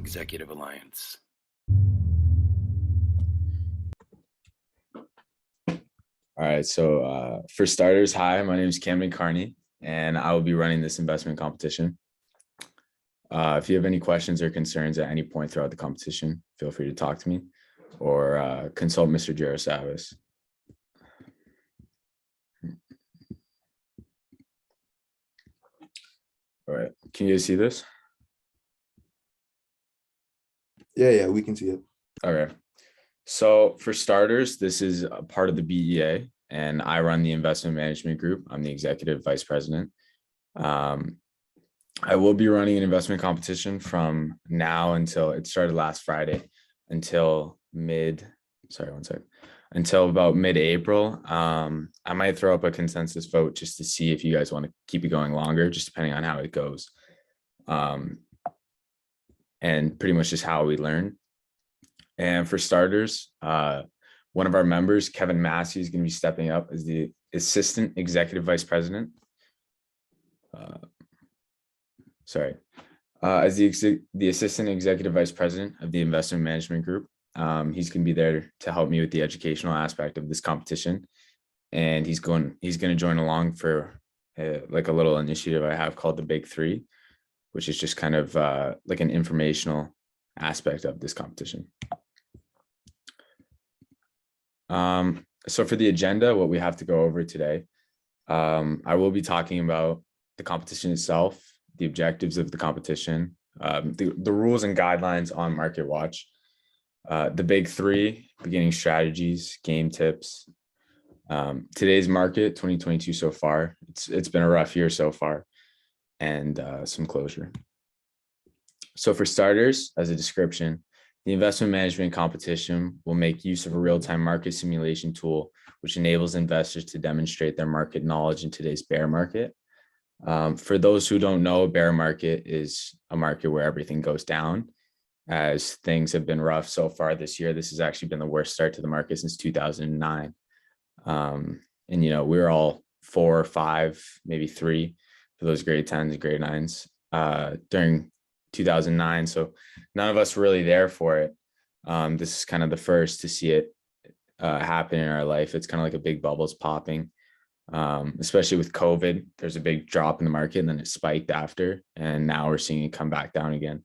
Executive Alliance. All right, so for starters, hi, my name is Camdyn Carney, and I will be running this investment competition. If you have any questions or concerns at any point throughout the competition, feel free to talk to me or consult Mr. Jarosavis. All right, can you guys see this? Yeah, we can see it. Okay, so for starters, this is a part of the BEA, and I run the investment management group. I'm the executive vice president. I will be running an investment competition from now until it started last Friday until until about mid-April. I might throw up a consensus vote just to see if you guys want to keep it going longer, just depending on how it goes. And pretty much just how we learn. And for starters, one of our members, Kevin Massey, is going to be stepping up as the assistant executive vice president. As the assistant executive vice president of the investment management group. He's going to be there to help me with the educational aspect of this competition, and he's going to join along for like a little initiative I have called the Big Three, which is just kind of like an informational aspect of this competition. So for the agenda, what we have to go over today, I will be talking about the competition itself, the objectives of the competition, the rules and guidelines on Market Watch, the Big Three, beginning strategies, game tips, today's market, 2022 so far. It's been a rough year so far, and some closure. So for starters, as a description, the investment management competition will make use of a real-time market simulation tool, which enables investors to demonstrate their market knowledge in today's bear market. For those who don't know, a bear market is a market where everything goes down, as things have been rough so far this year. This has actually been the worst start to the market since 2009. And, you know, we were all 4 or 5, maybe 3 for those grade 10s and grade 9s during 2009. So none of us were really there for it. This is kind of the first to see it happen in our life. It's kind of like a big bubble's popping. Especially with COVID, there's a big drop in the market and then it spiked after, and now we're seeing it come back down again.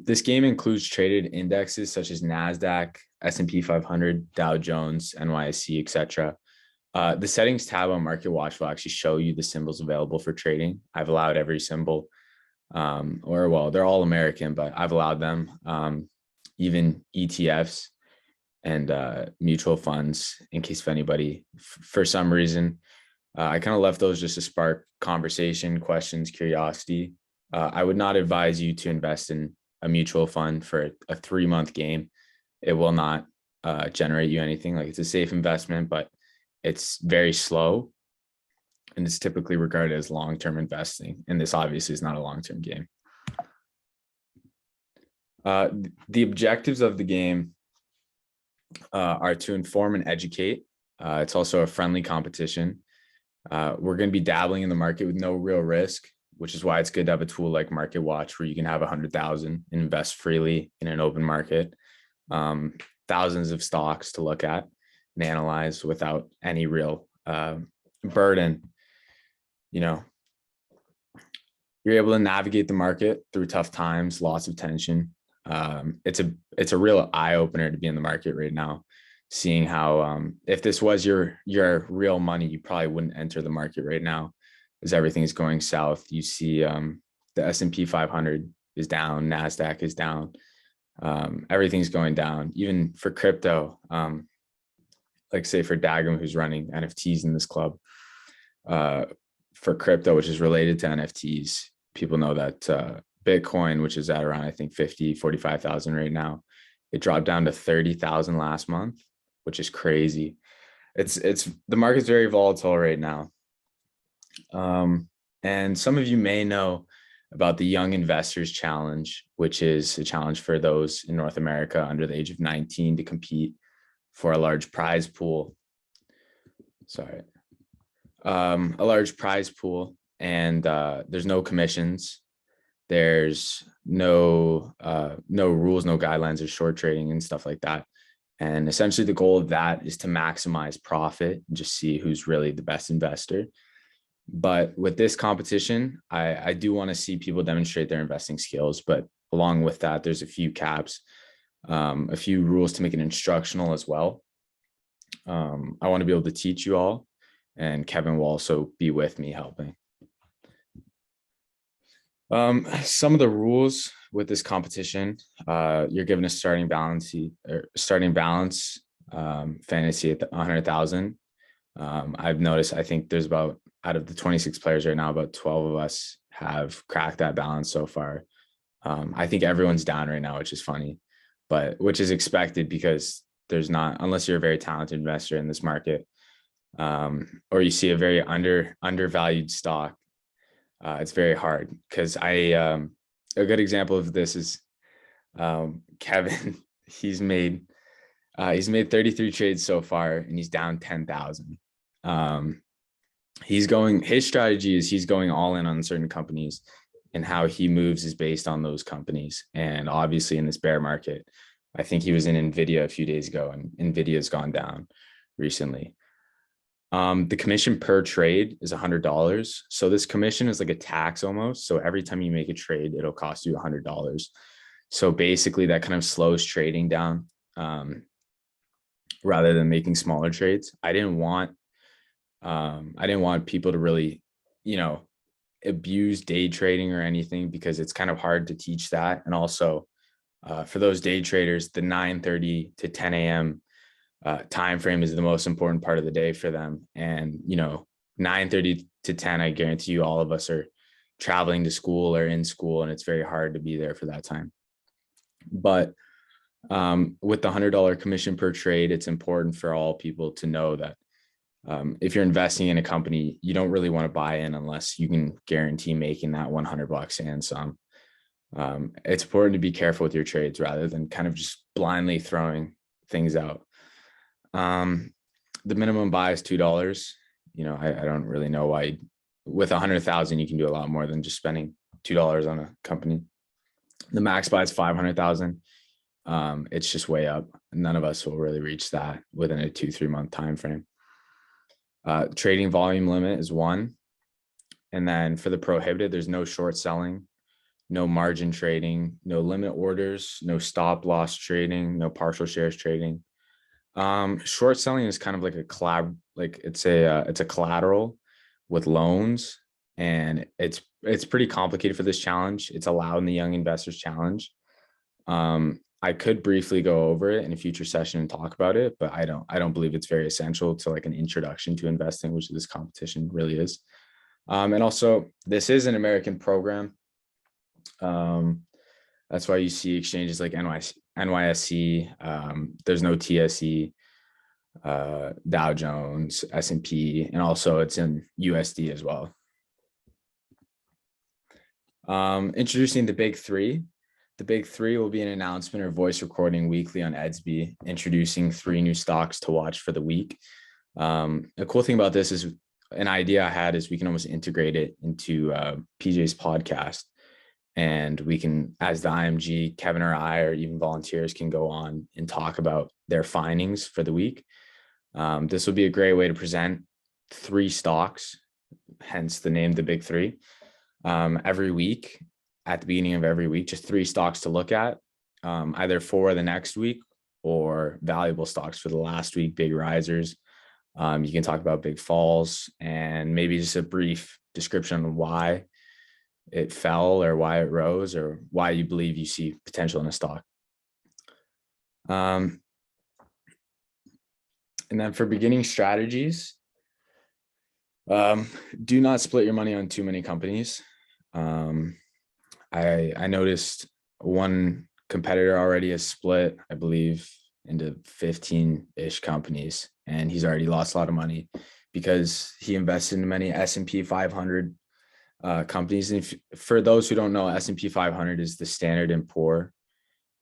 This game includes traded indexes such as NASDAQ, S&P 500, Dow Jones, NYSE, etc. The settings tab on Market Watch will actually show you the symbols available for trading. I've allowed every symbol, well, they're all American, but I've allowed them, even ETFs and mutual funds, in case if anybody, for some reason, I kind of left those just to spark conversation, questions, curiosity. I would not advise you to invest in a mutual fund for a 3-month game. It will not generate you anything. Like, it's a safe investment, but it's very slow, and it's typically regarded as long-term investing. And this obviously is not a long-term game. The objectives of the game are to inform and educate. It's also a friendly competition. We're going to be dabbling in the market with no real risk, which is why it's good to have a tool like Market Watch, where you can have 100,000 and invest freely in an open market, thousands of stocks to look at and analyze without any real burden. You know, you're able to navigate the market through tough times, lots of tension. It's a real eye opener to be in the market right now, seeing how if this was your real money, you probably wouldn't enter the market right now, as everything is going south. You see the S&P 500 is down, NASDAQ is down, everything's going down. Even for crypto, like say for Dagum, who's running NFTs in this club, for crypto, which is related to NFTs, people know that Bitcoin, which is at around, I think, 45,000 right now, it dropped down to 30,000 last month, which is crazy. It's the market's very volatile right now. And some of you may know about the Young Investors Challenge, which is a challenge for those in North America under the age of 19 to compete for a large prize pool. A large prize pool, and there's no commissions. There's no rules, no guidelines of short trading and stuff like that. And essentially the goal of that is to maximize profit and just see who's really the best investor. But with this competition, I do want to see people demonstrate their investing skills. But along with that, there's a few caps, a few rules to make it instructional as well. I want to be able to teach you all, and Kevin will also be with me helping. Some of the rules with this competition, you're given a starting balance fantasy at 100,000. I've noticed, I think there's about, out of the 26 players right now, about 12 of us have cracked that balance so far. I think everyone's down right now, which is funny, but which is expected because there's not, unless you're a very talented investor in this market, or you see a very undervalued stock, it's very hard. Because a good example of this is Kevin. He's made 33 trades so far, and he's down 10,000. His strategy is he's going all in on certain companies, and how he moves is based on those companies. And obviously in this bear market, I think he was in Nvidia a few days ago, and Nvidia's gone down recently. The commission per trade is $100. So this commission is like a tax almost. So every time you make a trade, it'll cost you $100. So basically that kind of slows trading down, rather than making smaller trades. I didn't want people to really, abuse day trading or anything, because it's kind of hard to teach that. And also, for those day traders, the 9:30 to 10 a.m. Time frame is the most important part of the day for them. And 9:30 to 10, I guarantee you all of us are traveling to school or in school, and it's very hard to be there for that time. But with the $100 commission per trade, it's important for all people to know that if you're investing in a company, you don't really want to buy in unless you can guarantee making that $100 and some. It's important to be careful with your trades rather than kind of just blindly throwing things out. The minimum buy is $2. I don't really know why. With 100,000, you can do a lot more than just spending $2 on a company. The max buy is 500,000. It's just way up. None of us will really reach that within a 2-3 month time frame. Trading volume limit is 1. And then for the prohibited, there's no short selling, no margin trading, no limit orders, no stop loss trading, no partial shares trading. Short selling is kind of like it's a collateral with loans, and it's pretty complicated for this challenge. It's allowed in the Young Investors Challenge. I could briefly go over it in a future session and talk about it, but I don't believe it's very essential to like an introduction to investing, which this competition really is. And also, this is an American program. That's why you see exchanges like NYSE. There's no TSE, Dow Jones, S&P, and also it's in USD as well. Introducing the big three. The big three will be an announcement or voice recording weekly on Edsby, introducing 3 new stocks to watch for the week. The cool thing about this is, an idea I had is we can almost integrate it into PJ's podcast. And we can, as the IMG, Kevin or I, or even volunteers, can go on and talk about their findings for the week. This will be a great way to present 3 stocks, hence the name, the big three, every week. At the beginning of every week, just 3 stocks to look at, either for the next week or valuable stocks for the last week, big risers. You can talk about big falls, and maybe just a brief description of why it fell or why it rose or why you believe you see potential in a stock. And then for beginning strategies, do not split your money on too many companies. I noticed one competitor already has split, I believe, into 15-ish companies, and he's already lost a lot of money because he invested in many S&P 500 companies. And for those who don't know, S&P 500 is the Standard & Poor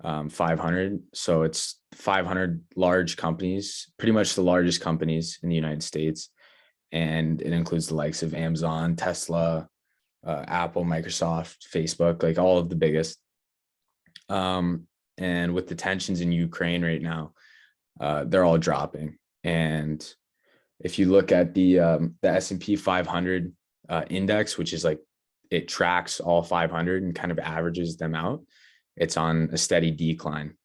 500. So it's 500 large companies, pretty much the largest companies in the United States. And it includes the likes of Amazon, Tesla, Apple, Microsoft, Facebook, like all of the biggest. And with the tensions in Ukraine right now, they're all dropping. And if you look at the S&P 500 index, which is like it tracks all 500 and kind of averages them out, it's on a steady decline.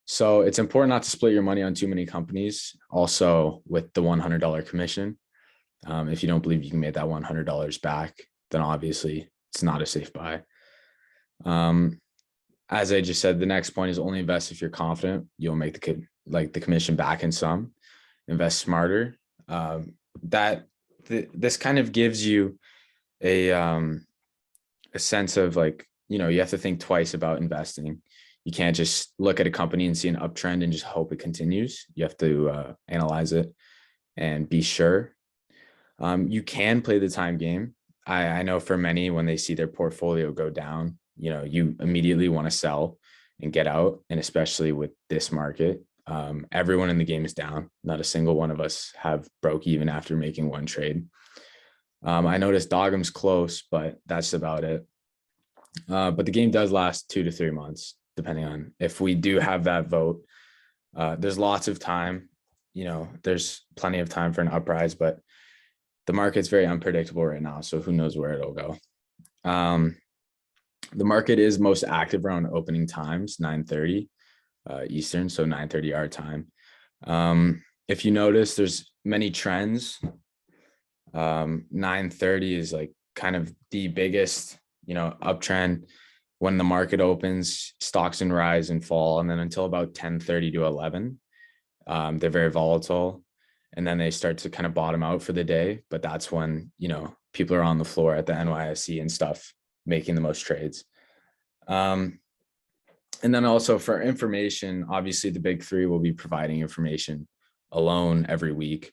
So it's important not to split your money on too many companies. Also, with the $100 commission, if you don't believe you can make that $100 back, then obviously it's not a safe buy. As I just said, the next point is only invest if you're confident you'll make the commission back in some. Invest smarter. This kind of gives you a sense of like, you have to think twice about investing. You can't just look at a company and see an uptrend and just hope it continues. You have to analyze it and be sure. You can play the time game. I know for many, when they see their portfolio go down, you immediately want to sell and get out. And especially with this market, everyone in the game is down. Not a single one of us have broke even after making one trade. I noticed Dogham's close, but that's about it. But the game does last 2 to 3 months, depending on if we do have that vote. There's lots of time. There's plenty of time for an uprise, but the market's very unpredictable right now. So who knows where it'll go. The market is most active around opening times, 9:30 Eastern, so 9:30 our time. If you notice, there's many trends. 9:30 is like kind of the biggest, uptrend. When the market opens, stocks and rise and fall, and then until about 10:30 to 11, they're very volatile, and then they start to kind of bottom out for the day. But that's when people are on the floor at the NYSE and stuff, making the most trades. And then also for information, obviously the big three will be providing information alone every week,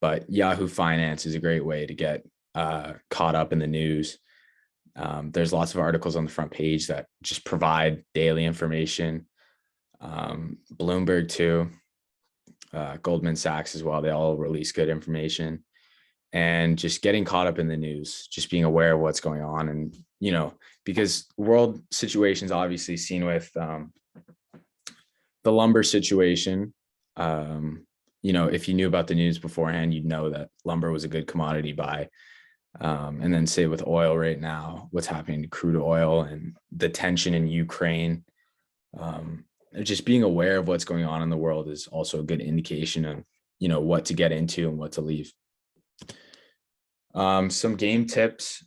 but Yahoo Finance is a great way to get caught up in the news. There's lots of articles on the front page that just provide daily information. Bloomberg too, Goldman Sachs as well. They all release good information, and just getting caught up in the news, just being aware of what's going on. And, because world situations obviously seen with the lumber situation, if you knew about the news beforehand, you'd know that lumber was a good commodity buy. And then say with oil right now, what's happening to crude oil and the tension in Ukraine, just being aware of what's going on in the world is also a good indication of, what to get into and what to leave. Some game tips: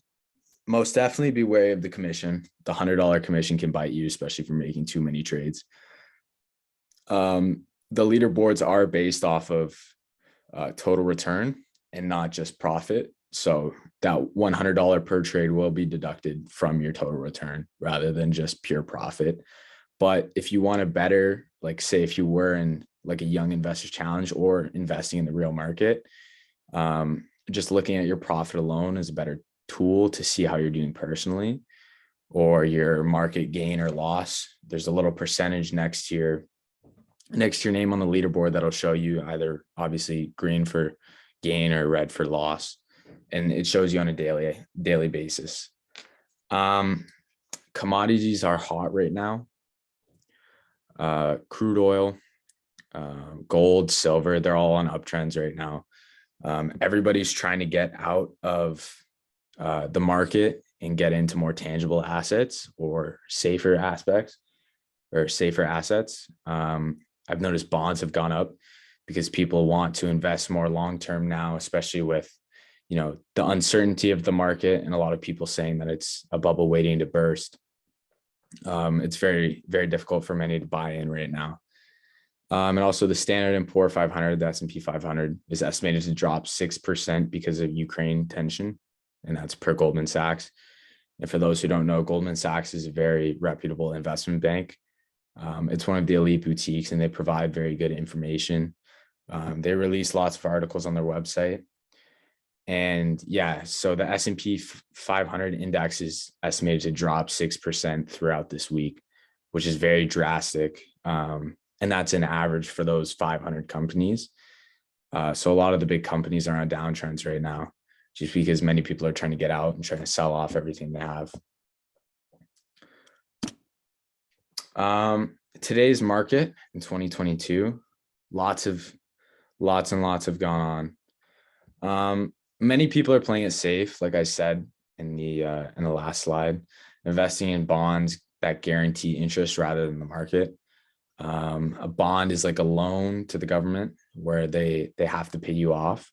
most definitely be wary of the commission. The $100 commission can bite you, especially if you're making too many trades. The leaderboards are based off of total return and not just profit. So that $100 per trade will be deducted from your total return rather than just pure profit. But if you want to better, like say if you were in like a young investors challenge or investing in the real market, just looking at your profit alone is a better tool to see how you're doing personally, or your market gain or loss. There's a little percentage next to your name on the leaderboard that'll show you either obviously green for gain or red for loss. And it shows you on a daily basis. Commodities are hot right now. Crude oil, gold, silver, they're all on uptrends right now. Everybody's trying to get out of the market and get into more tangible assets or safer assets. I've noticed bonds have gone up because people want to invest more long-term now, especially with, the uncertainty of the market and a lot of people saying that it's a bubble waiting to burst. It's very, very difficult for many to buy in right now. And also the Standard & Poor's 500, the S&P 500 is estimated to drop 6% because of Ukraine tension. And that's per Goldman Sachs. And for those who don't know, Goldman Sachs is a very reputable investment bank. It's one of the elite boutiques and they provide very good information. They release lots of articles on their website. And yeah, so the S&P 500 index is estimated to drop 6% throughout this week, which is very drastic. And that's an average for those 500 companies. So a lot of the big companies are on downtrends right now, just because many people are trying to get out and trying to sell off everything they have. Today's market in 2022, lots and lots have gone on. Many people are playing it safe, like I said in the last slide, investing in bonds that guarantee interest rather than the market. A bond is like a loan to the government where they have to pay you off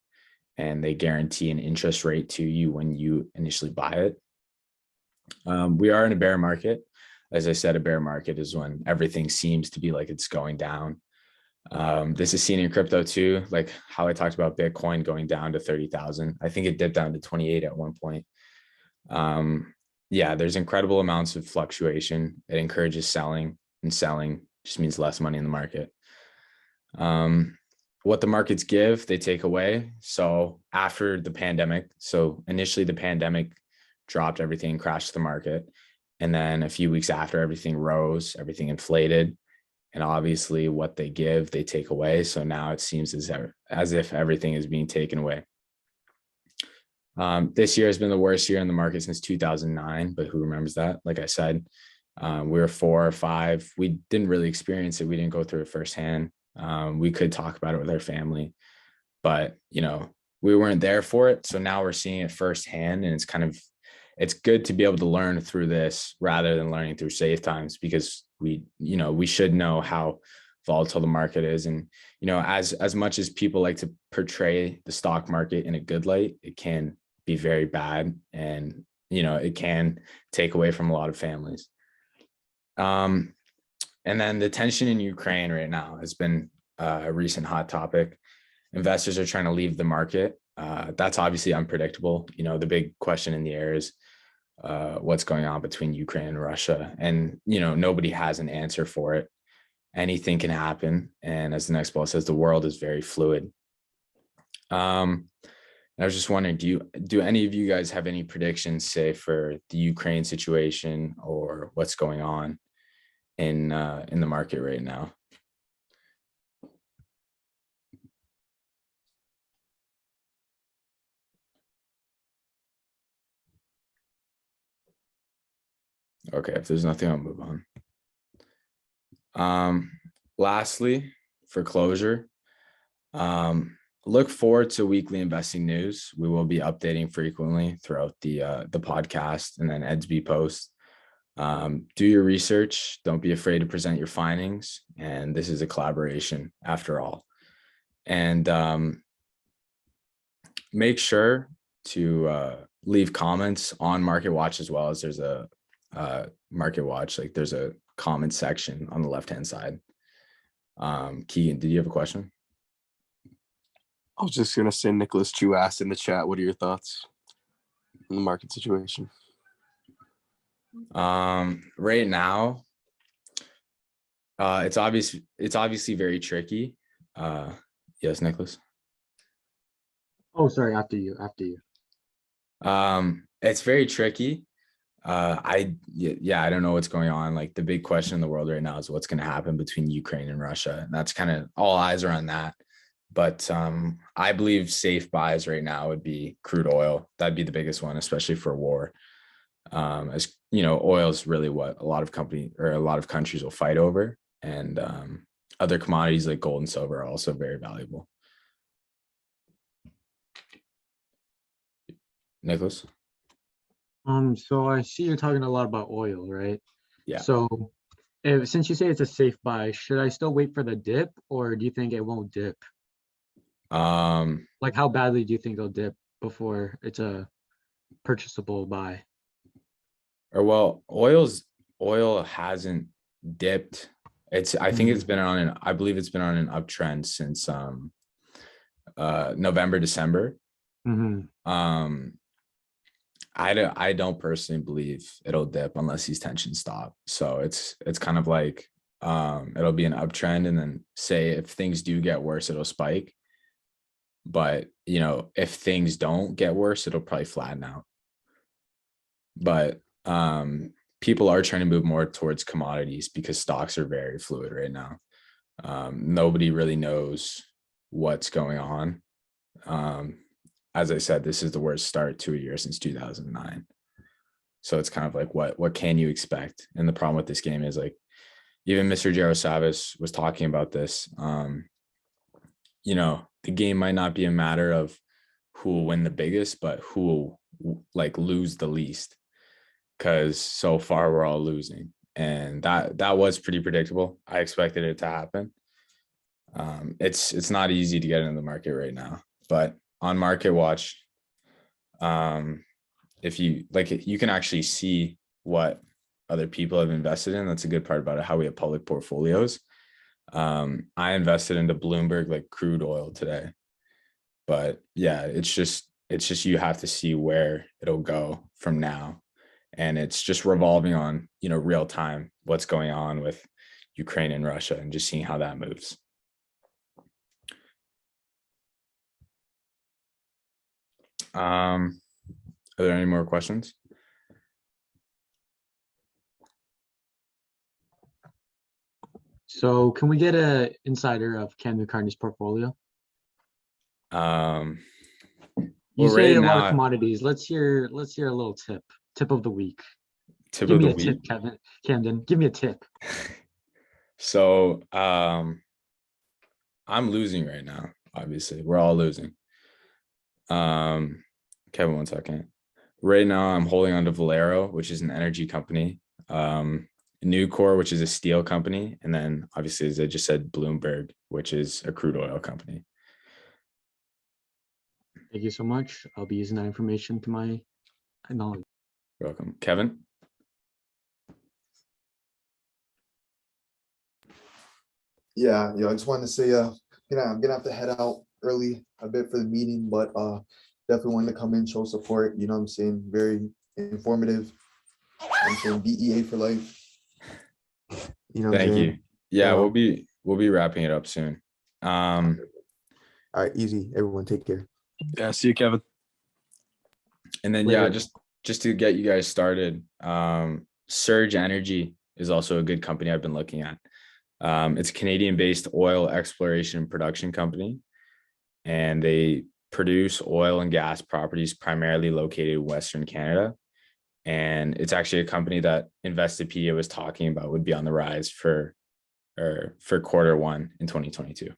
and they guarantee an interest rate to you when you initially buy it. We are in a bear market. As I said, a bear market is when everything seems to be like it's going down. This is seen in crypto too, like how I talked about Bitcoin going down to 30,000. I think it dipped down to 28 at one point. Yeah, there's incredible amounts of fluctuation. It encourages selling, and selling just means less money in the market. What the markets give, they take away. So after the pandemic, so initially the pandemic dropped everything, crashed the market. And then a few weeks after, everything rose, everything inflated. And obviously what they give, they take away. So now it seems as if everything is being taken away. This year has been the worst year in the market since 2009, but who remembers that? Like I said, we were 4 or 5. We didn't really experience it. We didn't go through it firsthand. We could talk about it with our family, but we weren't there for it. So now we're seeing it firsthand, and it's good to be able to learn through this rather than learning through safe times, because we should know how volatile the market is. And as much as people like to portray the stock market in a good light, it can be very bad, and it can take away from a lot of families. And then the tension in Ukraine right now has been a recent hot topic. Investors are trying to leave the market. That's obviously unpredictable. The big question in the air is what's going on between Ukraine and Russia. And, nobody has an answer for it. Anything can happen. And as the next ball says, the world is very fluid. I was just wondering, do any of you guys have any predictions, say, for the Ukraine situation or what's going on in the market right now? Okay, if there's nothing, I'll move on. Lastly, for closure, look forward to weekly investing news. We will be updating frequently throughout the podcast and then EDSB post. Do your research. Don't be afraid to present your findings. And this is a collaboration after all. And make sure to leave comments on Market Watch, as well as there's a Market Watch, like there's a comment section on the left-hand side. Keegan, did you have a question? I was just gonna say, Nicholas Chu asked in the chat, what are your thoughts on the market situation? Right now, it's obviously very tricky. Yes, Nicholas. Oh, sorry. After you. It's very tricky. I don't know what's going on. Like, the big question in the world right now is what's going to happen between Ukraine and Russia. And that's kind of all eyes are on that. But I believe safe buys right now would be crude oil. That'd be the biggest one, especially for war. As oil is really what a lot of countries will fight over. And other commodities like gold and silver are also very valuable. Nicholas? So I see you're talking a lot about oil, right? Yeah. So since you say it's a safe buy, should I still wait for the dip, or do you think it won't dip? Like, how badly do you think it'll dip before it's a purchasable buy? Or well, oil hasn't dipped. I think it's been I believe it's been on an uptrend since November, December. I don't personally believe it'll dip unless these tensions stop. So it's kind of like it'll be an uptrend, and then say if things do get worse, it'll spike. But if things don't get worse, it'll probably flatten out. But people are trying to move more towards commodities because stocks are very fluid right now. Nobody really knows what's going on. As I said, this is the worst start to a year since 2009. So it's kind of like, what can you expect? And the problem with this game is, like, even Mr. Jero Savas was talking about this. You know, the game might not be a matter of who will win the biggest, but who will like lose the least. Because so far we're all losing, and that was pretty predictable. I expected it to happen. It's not easy to get into the market right now, but on Market Watch, if you like, you can actually see what other people have invested in. That's a good part about it, how we have public portfolios. I invested into Bloomberg like crude oil today, but yeah, it's just you have to see where it'll go from now, and it's just revolving on, you know, real time what's going on with Ukraine and Russia, and just seeing how that moves. Are there any more questions? So can we get a insider of Camdyn Carney's portfolio? Um, You well, say right a lot of now, commodities. Let's hear a little tip of the week. tip Give of me the a tip, week. Camdyn. Give me a tip. So, I'm losing right now. Obviously, we're all losing. Kevin, 1 second. Right now, I'm holding on to Valero, which is an energy company. Nucor, which is a steel company, and then obviously, as I just said, Bloomberg, which is a crude oil company. Thank you so much. I'll be using that information to my knowledge. You're welcome, Kevin. Yeah, I just wanted to say, I'm gonna have to head out early a bit for the meeting, but definitely wanted to come in, show support. You know what I'm saying? Very informative. I'm saying BEA for life. You know what I'm Thank saying? you. Yeah, Yeah. we'll be wrapping it up soon. All right, easy. Everyone, take care. Yeah, see you, Kevin. And then Later. yeah, just to get you guys started, Surge Energy is also a good company I've been looking at. It's a Canadian-based oil exploration and production company, and they produce oil and gas properties primarily located in Western Canada. And it's actually a company that Investopedia was talking about would be on the rise for Q1 in 2022.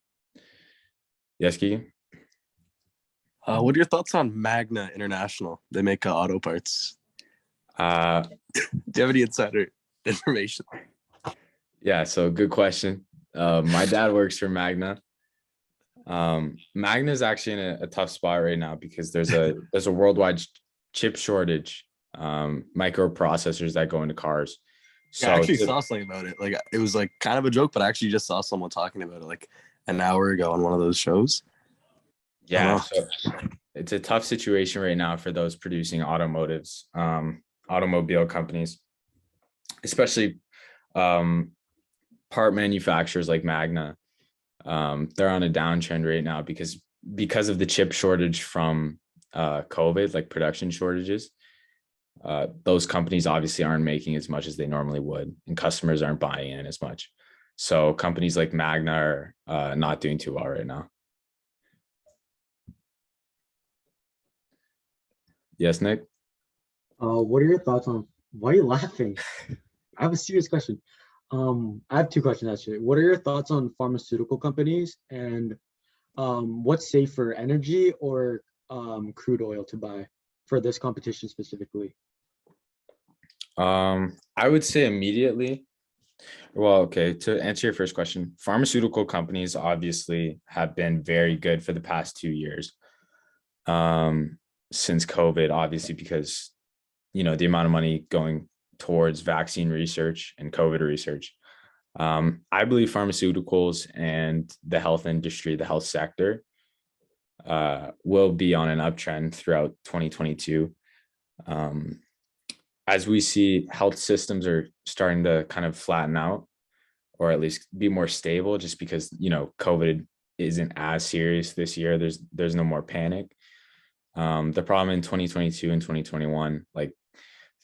Yes, Keegan? What are your thoughts on Magna International? They make auto parts. Uh, Do you have any insider information? yeah, so good question. My dad works for Magna. Magna is actually in a tough spot right now because there's a worldwide chip shortage, microprocessors that go into cars. Yeah, So I actually saw something about it. Like it was like kind of a joke, but I actually just saw someone talking about it like an hour ago on one of those shows. yeah, so it's a tough situation right now for those producing automotives, automobile companies, especially part manufacturers like Magna. They're on a downtrend right now because of the chip shortage from COVID, like production shortages. Those companies obviously aren't making as much as they normally would, and customers aren't buying in as much. So companies like Magna are not doing too well right now. Yes, Nick? What are your thoughts on why are you laughing? I have a serious question. I have two questions actually. What are your thoughts on pharmaceutical companies, and what's safer, energy or crude oil to buy for this competition specifically? I would say immediately. Well, okay, to answer your first question, pharmaceutical companies obviously have been very good for the past 2 years. Since COVID, obviously, because the amount of money going towards vaccine research and COVID research. I believe pharmaceuticals and the health industry, the health sector, will be on an uptrend throughout 2022. As we see, health systems are starting to kind of flatten out, or at least be more stable, just because COVID isn't as serious this year. There's no more panic. The problem in 2022 and 2021, like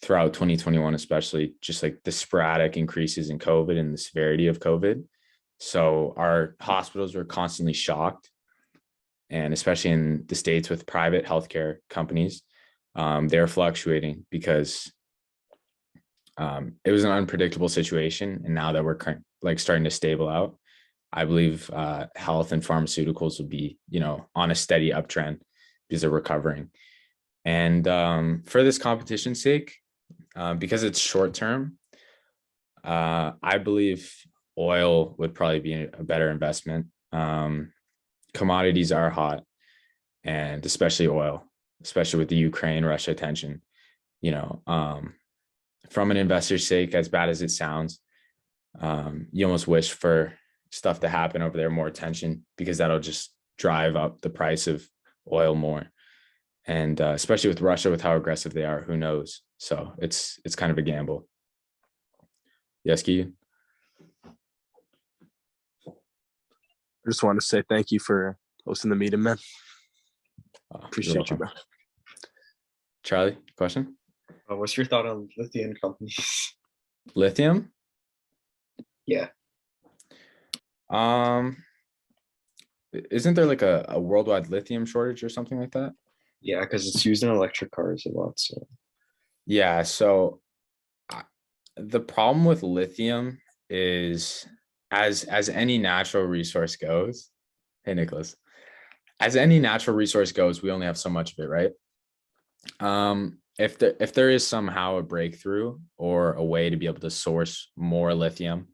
throughout 2021, especially, just like the sporadic increases in COVID and the severity of COVID. So our hospitals were constantly shocked, and especially in the States with private healthcare companies, they're fluctuating because it was an unpredictable situation. And now that we're like starting to stable out, I believe health and pharmaceuticals will be, on a steady uptrend because they're recovering. And for this competition's sake, because it's short term, I believe oil would probably be a better investment. Commodities are hot, and especially oil, especially with the Ukraine-Russia tension. From an investor's sake, as bad as it sounds, you almost wish for stuff to happen over there, more tension, because that'll just drive up the price of oil more. And especially with Russia, with how aggressive they are, who knows? So it's kind of a gamble. Yes, Keegan? I just want to say thank you for hosting the meeting, man. Appreciate you, bro. Charlie, question? What's your thought on lithium companies? Lithium? Yeah. Isn't there like a worldwide lithium shortage or something like that? Yeah, because it's used in electric cars a lot. So Yeah. So the problem with lithium is, as any natural resource goes, hey Nicholas, as any natural resource goes, we only have so much of it, right? If there is somehow a breakthrough or a way to be able to source more lithium,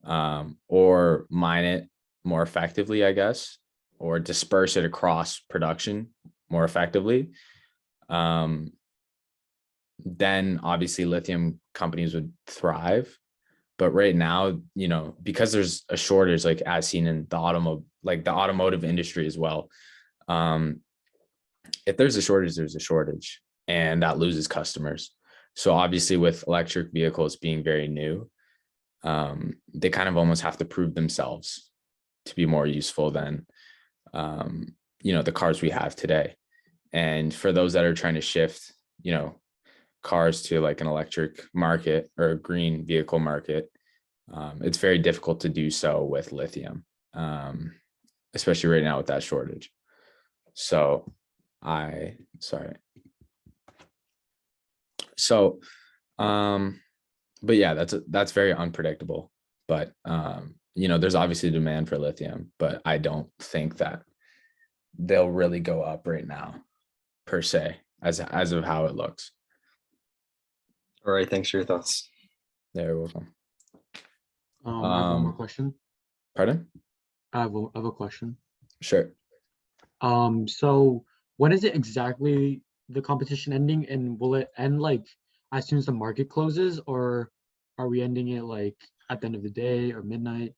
or mine it more effectively, I guess, or disperse it across production more effectively, then obviously lithium companies would thrive. But right now, because there's a shortage, like as seen in the automotive industry as well. If there's a shortage, there's a shortage, and that loses customers. So obviously with electric vehicles being very new, they kind of almost have to prove themselves to be more useful than, the cars we have today. And for those that are trying to shift, cars to like an electric market or a green vehicle market, it's very difficult to do so with lithium, especially right now with that shortage. So but yeah, that's very unpredictable. But there's obviously demand for lithium, but I don't think that they'll really go up right now, per se, as of how it looks. all right, thanks for your thoughts. You're welcome. I have one more question. Pardon? I have a question. Sure. So when is it exactly the competition ending, and will it end like as soon as the market closes, or are we ending it like at the end of the day or midnight?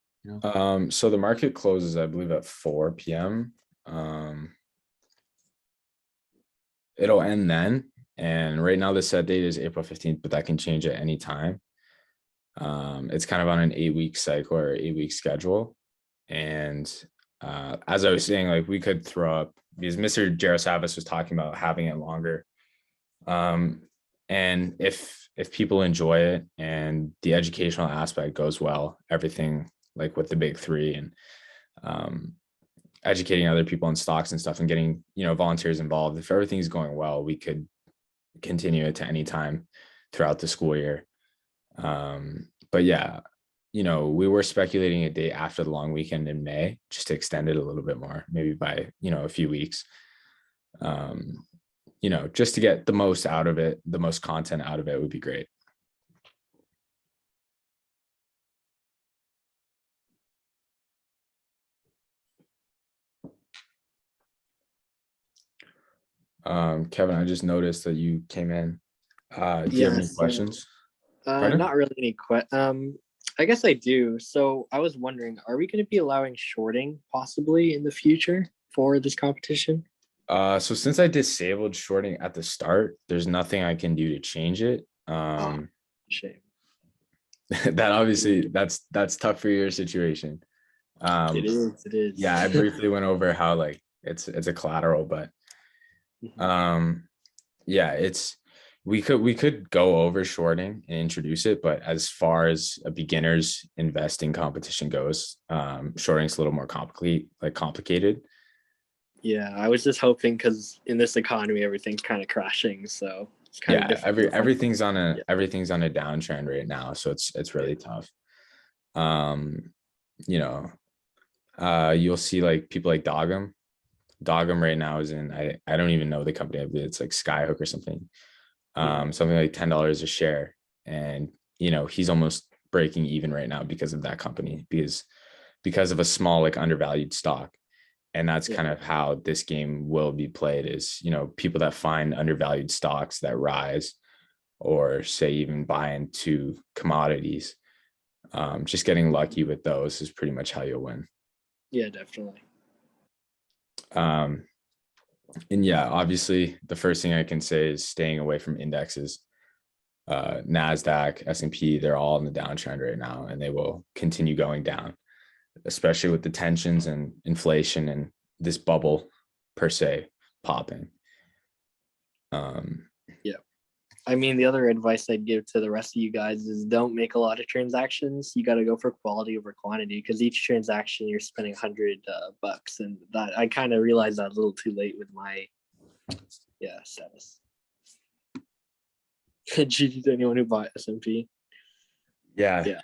So the market closes, I believe, at 4 p.m. It'll end then. And right now the set date is April 15th, but that can change at any time. It's kind of on an 8-week cycle or 8-week schedule. And as I was saying, like we could throw up, because Mr. Jarosavas was talking about having it longer. And if people enjoy it and the educational aspect goes well, everything like with the big three and educating other people on stocks and stuff and getting, volunteers involved, if everything's going well, we could continue it to any time throughout the school year. But yeah, we were speculating a date after the long weekend in May, just to extend it a little bit more, maybe by, a few weeks, just to get the most out of it, the most content out of it would be great. Kevin, I just noticed that you came in. Do you have any questions? Not really any I guess I do. So I was wondering, are we going to be allowing shorting possibly in the future for this competition? So since I disabled shorting at the start, there's nothing I can do to change it. Shame. That obviously that's tough for your situation. It is. Yeah, I briefly went over how like it's a collateral, but yeah, we could go over shorting and introduce it, but as far as a beginner's investing competition goes, shorting's a little more complicated. Yeah, I was just hoping, because in this economy everything's kind of crashing, so it's kind of everything's on a downtrend right now, so it's really tough. You know, you'll see like people like Dogum. Dogum right now is in, I don't even know the company. I believe it's like Skyhook or something. Something like $10 a share. And, you know, he's almost breaking even right now because of that company, because of a small, like undervalued stock. And that's kind of how this game will be played is, you know, people that find undervalued stocks that rise, or say even buy into commodities. Just getting lucky with those is pretty much how you'll win. Yeah, definitely. And yeah, obviously the first thing I can say is staying away from indexes. NASDAQ, S&P, they're all in the downtrend right now, and they will continue going down, especially with the tensions and inflation and this bubble per se popping. Yeah. I mean, the other advice I'd give to the rest of you guys is don't make a lot of transactions. You got to go for quality over quantity, because each transaction you're spending $100 bucks, and that I kind of realized that a little too late with my status. GG to anyone who bought S&P. Yeah.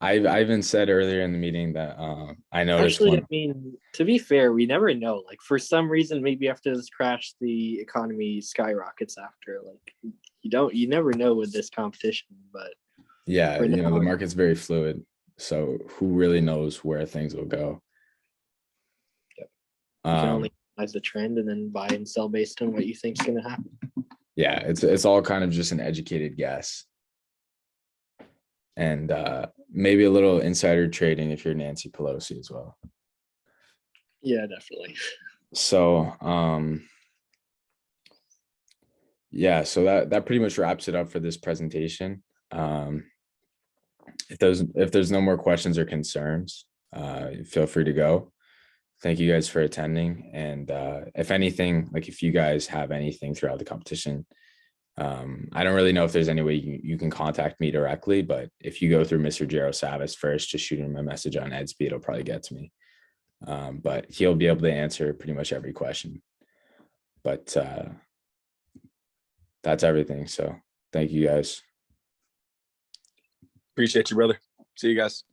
I even said earlier in the meeting that I noticed Actually, I mean, to be fair, we never know. Like, for some reason, maybe after this crash, the economy skyrockets after. Like, you never know with this competition. But yeah, right you know, now, the market's very fluid, so who really knows where things will go? you can only analyze the trend and then buy and sell based on what you think is going to happen. Yeah, it's all kind of just an educated guess, and maybe a little insider trading if you're Nancy Pelosi as well. Yeah, definitely. So yeah, so that pretty much wraps it up for this presentation. If there's no more questions or concerns, feel free to go. Thank you guys for attending, and if anything, like if you guys have anything throughout the competition, I don't really know if there's any way you can contact me directly, but if you go through Mr. Jero Savis first, just shoot him a message on Edsby, it'll probably get to me. But he'll be able to answer pretty much every question. But that's everything. So thank you guys. Appreciate you, brother. See you guys.